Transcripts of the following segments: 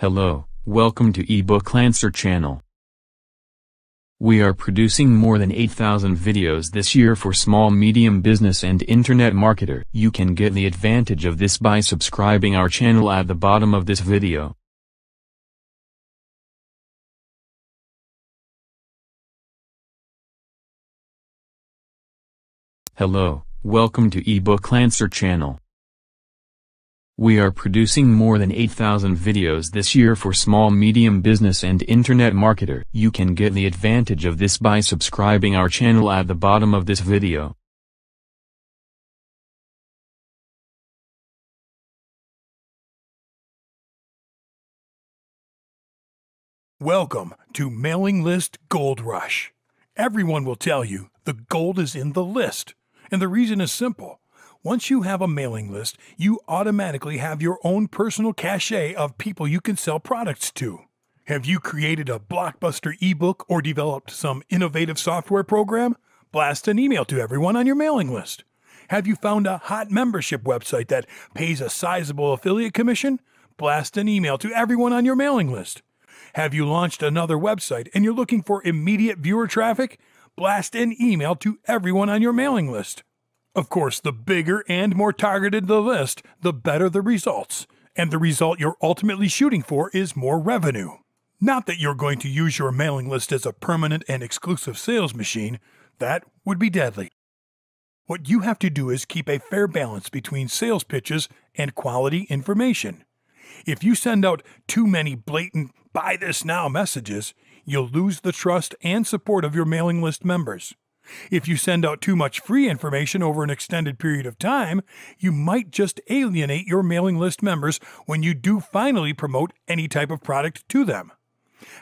Hello, welcome to eBook Lancer channel. We are producing more than 8,000 videos this year for small medium business and internet marketer. You can get the advantage of this by subscribing our channel at the bottom of this video. Hello, welcome to eBook Lancer channel. We are producing more than 8,000 videos this year for small medium business and internet marketer. You can get the advantage of this by subscribing our channel at the bottom of this video. Welcome to Mailing List Gold Rush. Everyone will tell you the gold is in the list, and the reason is simple. Once you have a mailing list, you automatically have your own personal cachet of people you can sell products to. Have you created a blockbuster ebook or developed some innovative software program? Blast an email to everyone on your mailing list. Have you found a hot membership website that pays a sizable affiliate commission? Blast an email to everyone on your mailing list. Have you launched another website and you're looking for immediate viewer traffic? Blast an email to everyone on your mailing list. Of course, the bigger and more targeted the list, the better the results. And the result you're ultimately shooting for is more revenue. Not that you're going to use your mailing list as a permanent and exclusive sales machine. That would be deadly. What you have to do is keep a fair balance between sales pitches and quality information. If you send out too many blatant "buy this now" messages, you'll lose the trust and support of your mailing list members. If you send out too much free information over an extended period of time, you might just alienate your mailing list members when you do finally promote any type of product to them.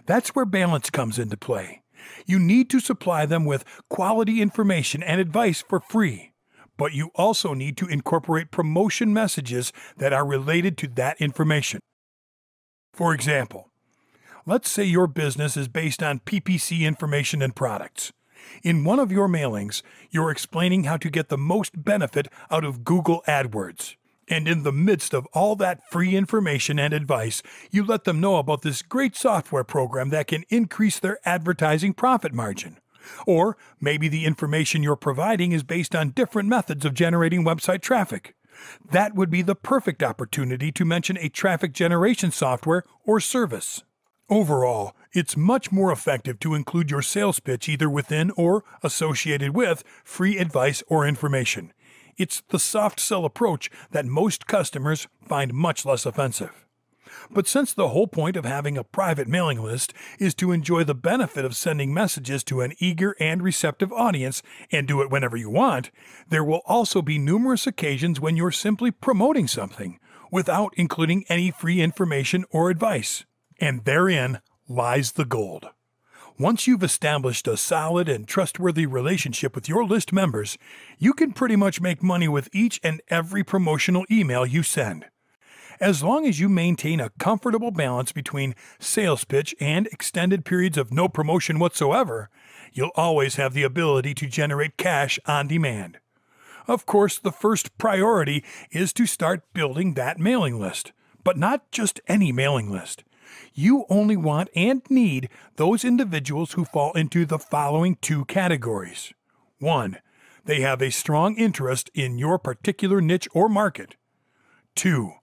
That's where balance comes into play. You need to supply them with quality information and advice for free, but you also need to incorporate promotion messages that are related to that information. For example, let's say your business is based on PPC information and products. In one of your mailings, you're explaining how to get the most benefit out of Google AdWords. And in the midst of all that free information and advice, you let them know about this great software program that can increase their advertising profit margin. Or maybe the information you're providing is based on different methods of generating website traffic. That would be the perfect opportunity to mention a traffic generation software or service. Overall, it's much more effective to include your sales pitch either within or associated with free advice or information. It's the soft sell approach that most customers find much less offensive. But since the whole point of having a private mailing list is to enjoy the benefit of sending messages to an eager and receptive audience and do it whenever you want, there will also be numerous occasions when you're simply promoting something without including any free information or advice. And therein lies the gold. Once you've established a solid and trustworthy relationship with your list members, you can pretty much make money with each and every promotional email you send. As long as you maintain a comfortable balance between sales pitch and extended periods of no promotion whatsoever, you'll always have the ability to generate cash on demand. Of course, the first priority is to start building that mailing list, but not just any mailing list. You only want and need those individuals who fall into the following two categories. 1. They have a strong interest in your particular niche or market. 2.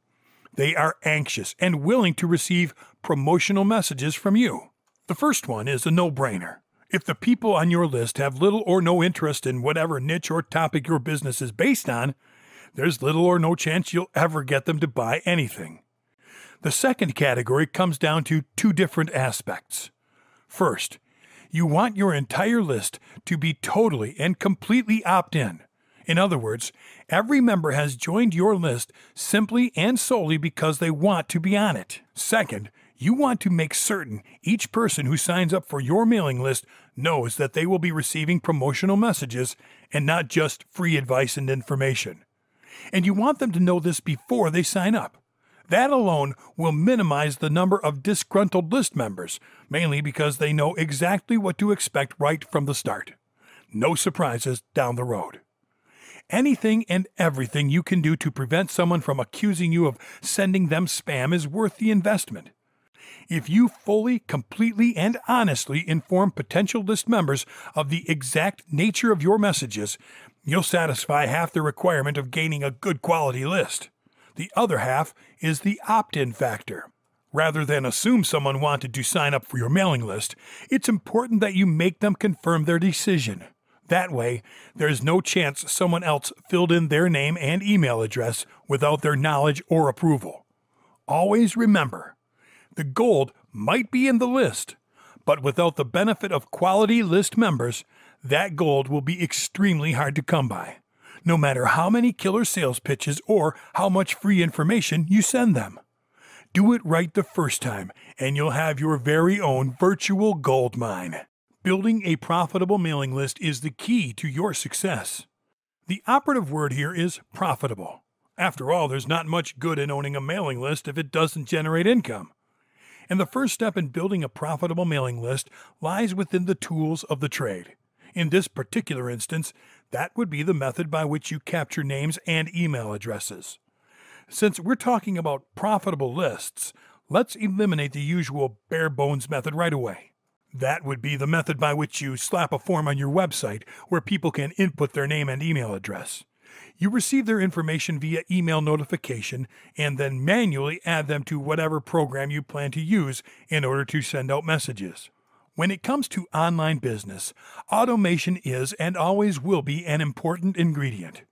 They are anxious and willing to receive promotional messages from you. The first one is a no-brainer. If the people on your list have little or no interest in whatever niche or topic your business is based on, there's little or no chance you'll ever get them to buy anything. The second category comes down to two different aspects. First, you want your entire list to be totally and completely opt-in. In other words, every member has joined your list simply and solely because they want to be on it. Second, you want to make certain each person who signs up for your mailing list knows that they will be receiving promotional messages and not just free advice and information. And you want them to know this before they sign up. That alone will minimize the number of disgruntled list members, mainly because they know exactly what to expect right from the start. No surprises down the road. Anything and everything you can do to prevent someone from accusing you of sending them spam is worth the investment. If you fully, completely, and honestly inform potential list members of the exact nature of your messages, you'll satisfy half the requirement of gaining a good quality list. The other half is the opt-in factor. Rather than assume someone wanted to sign up for your mailing list, it's important that you make them confirm their decision. That way, there's no chance someone else filled in their name and email address without their knowledge or approval. Always remember, the gold might be in the list, but without the benefit of quality list members, that gold will be extremely hard to come by, no matter how many killer sales pitches or how much free information you send them. Do it right the first time, and you'll have your very own virtual gold mine. Building a profitable mailing list is the key to your success. The operative word here is profitable. After all, there's not much good in owning a mailing list if it doesn't generate income. And the first step in building a profitable mailing list lies within the tools of the trade. In this particular instance, that would be the method by which you capture names and email addresses. Since we're talking about profitable lists, let's eliminate the usual bare bones method right away. That would be the method by which you slap a form on your website where people can input their name and email address. You receive their information via email notification and then manually add them to whatever program you plan to use in order to send out messages. When it comes to online business, automation is and always will be an important ingredient.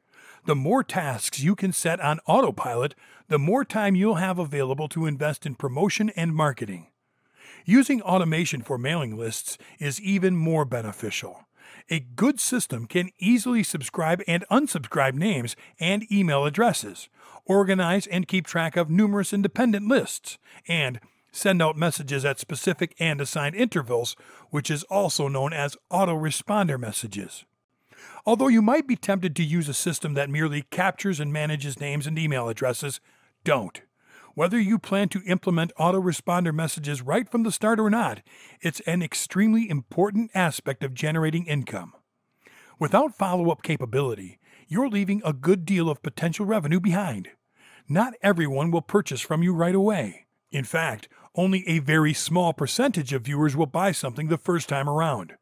The more tasks you can set on autopilot, the more time you'll have available to invest in promotion and marketing. Using automation for mailing lists is even more beneficial. A good system can easily subscribe and unsubscribe names and email addresses, organize and keep track of numerous independent lists, and send out messages at specific and assigned intervals, which is also known as autoresponder messages. Although you might be tempted to use a system that merely captures and manages names and email addresses, don't. Whether you plan to implement autoresponder messages right from the start or not, it's an extremely important aspect of generating income. Without follow-up capability, you're leaving a good deal of potential revenue behind. Not everyone will purchase from you right away. In fact, only a very small percentage of viewers will buy something the first time around.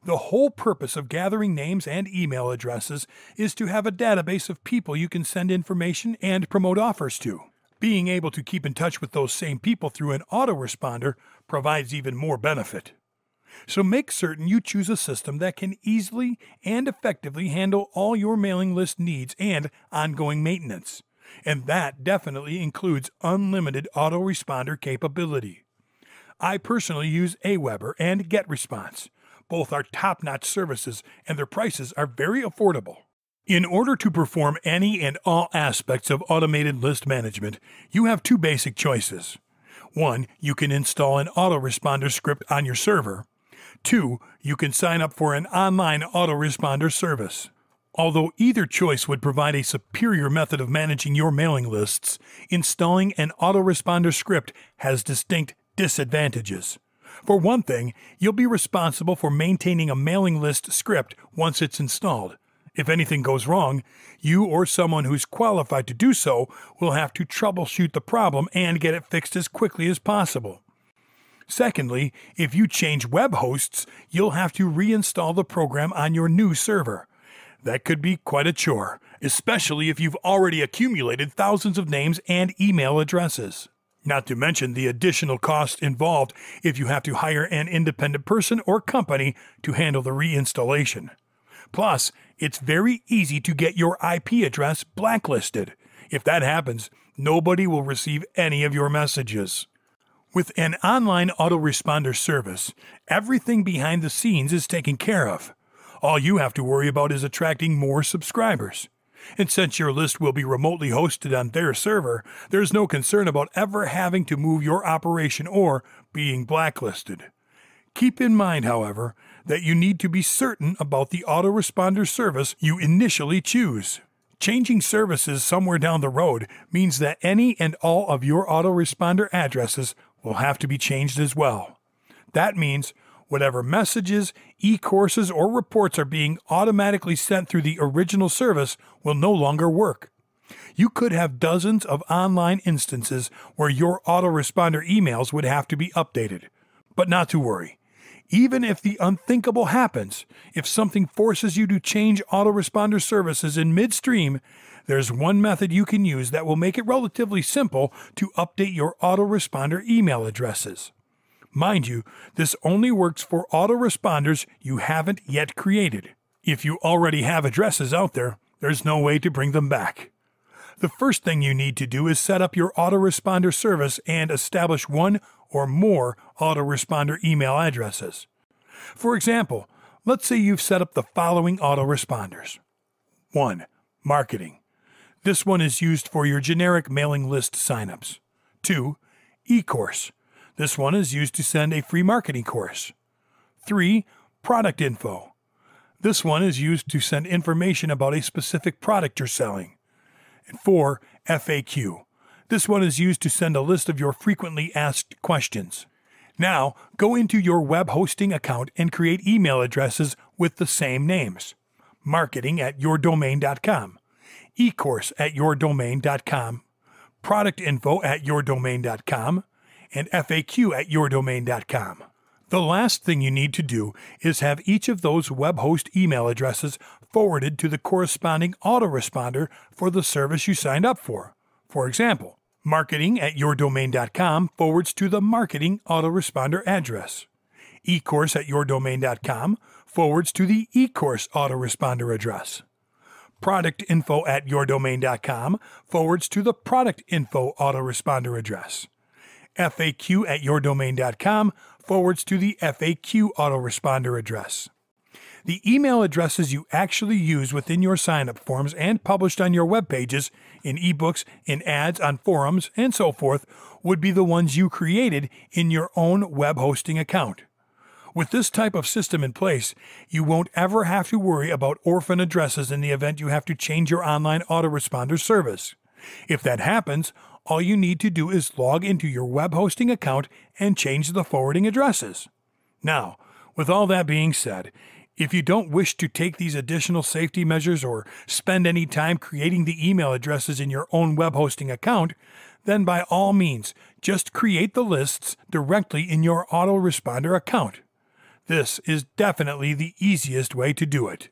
The whole purpose of gathering names and email addresses is to have a database of people you can send information and promote offers to. Being able to keep in touch with those same people through an autoresponder provides even more benefit. So make certain you choose a system that can easily and effectively handle all your mailing list needs and ongoing maintenance. And that definitely includes unlimited autoresponder capability. I personally use Aweber and GetResponse. Both are top-notch services and their prices are very affordable. In order to perform any and all aspects of automated list management, you have two basic choices. 1, you can install an autoresponder script on your server. 2, you can sign up for an online autoresponder service. Although either choice would provide a superior method of managing your mailing lists, installing an autoresponder script has distinct disadvantages. For one thing, you'll be responsible for maintaining a mailing list script once it's installed. If anything goes wrong, you or someone who's qualified to do so will have to troubleshoot the problem and get it fixed as quickly as possible. Secondly, if you change web hosts, you'll have to reinstall the program on your new server. That could be quite a chore, especially if you've already accumulated thousands of names and email addresses. Not to mention the additional cost involved if you have to hire an independent person or company to handle the reinstallation. Plus, it's very easy to get your IP address blacklisted. If that happens, nobody will receive any of your messages. With an online autoresponder service, everything behind the scenes is taken care of. All you have to worry about is attracting more subscribers. And since your list will be remotely hosted on their server, there's no concern about ever having to move your operation or being blacklisted. Keep in mind, however, that you need to be certain about the autoresponder service you initially choose. Changing services somewhere down the road means that any and all of your autoresponder addresses will have to be changed as well. That means whatever messages, e-courses, or reports are being automatically sent through the original service will no longer work. You could have dozens of online instances where your autoresponder emails would have to be updated. But not to worry. Even if the unthinkable happens, if something forces you to change autoresponder services in midstream, there's one method you can use that will make it relatively simple to update your autoresponder email addresses. Mind you, this only works for autoresponders you haven't yet created. If you already have addresses out there, there's no way to bring them back. The first thing you need to do is set up your autoresponder service and establish one or more autoresponder email addresses. For example, let's say you've set up the following autoresponders. 1. Marketing. This one is used for your generic mailing list signups. 2. E-course. This one is used to send a free marketing course. 3. Product info. This one is used to send information about a specific product you're selling. And 4. FAQ. This one is used to send a list of your frequently asked questions. Now, go into your web hosting account and create email addresses with the same names. marketing@yourdomain.com, ecourse@yourdomain.com, productinfo@yourdomain.com, and FAQ@yourdomain.com. The last thing you need to do is have each of those web host email addresses forwarded to the corresponding autoresponder for the service you signed up for. For example, marketing@yourdomain.com forwards to the marketing autoresponder address. ecourse@yourdomain.com forwards to the ecourse autoresponder address. productinfo@yourdomain.com forwards to the product info autoresponder address. FAQ@yourdomain.com forwards to the FAQ autoresponder address. The email addresses you actually use within your sign-up forms and published on your web pages, in ebooks, in ads, on forums, and so forth, would be the ones you created in your own web hosting account. With this type of system in place, you won't ever have to worry about orphan addresses in the event you have to change your online autoresponder service. If that happens, all you need to do is log into your web hosting account and change the forwarding addresses. Now, with all that being said, if you don't wish to take these additional safety measures or spend any time creating the email addresses in your own web hosting account, then by all means, just create the lists directly in your autoresponder account. This is definitely the easiest way to do it.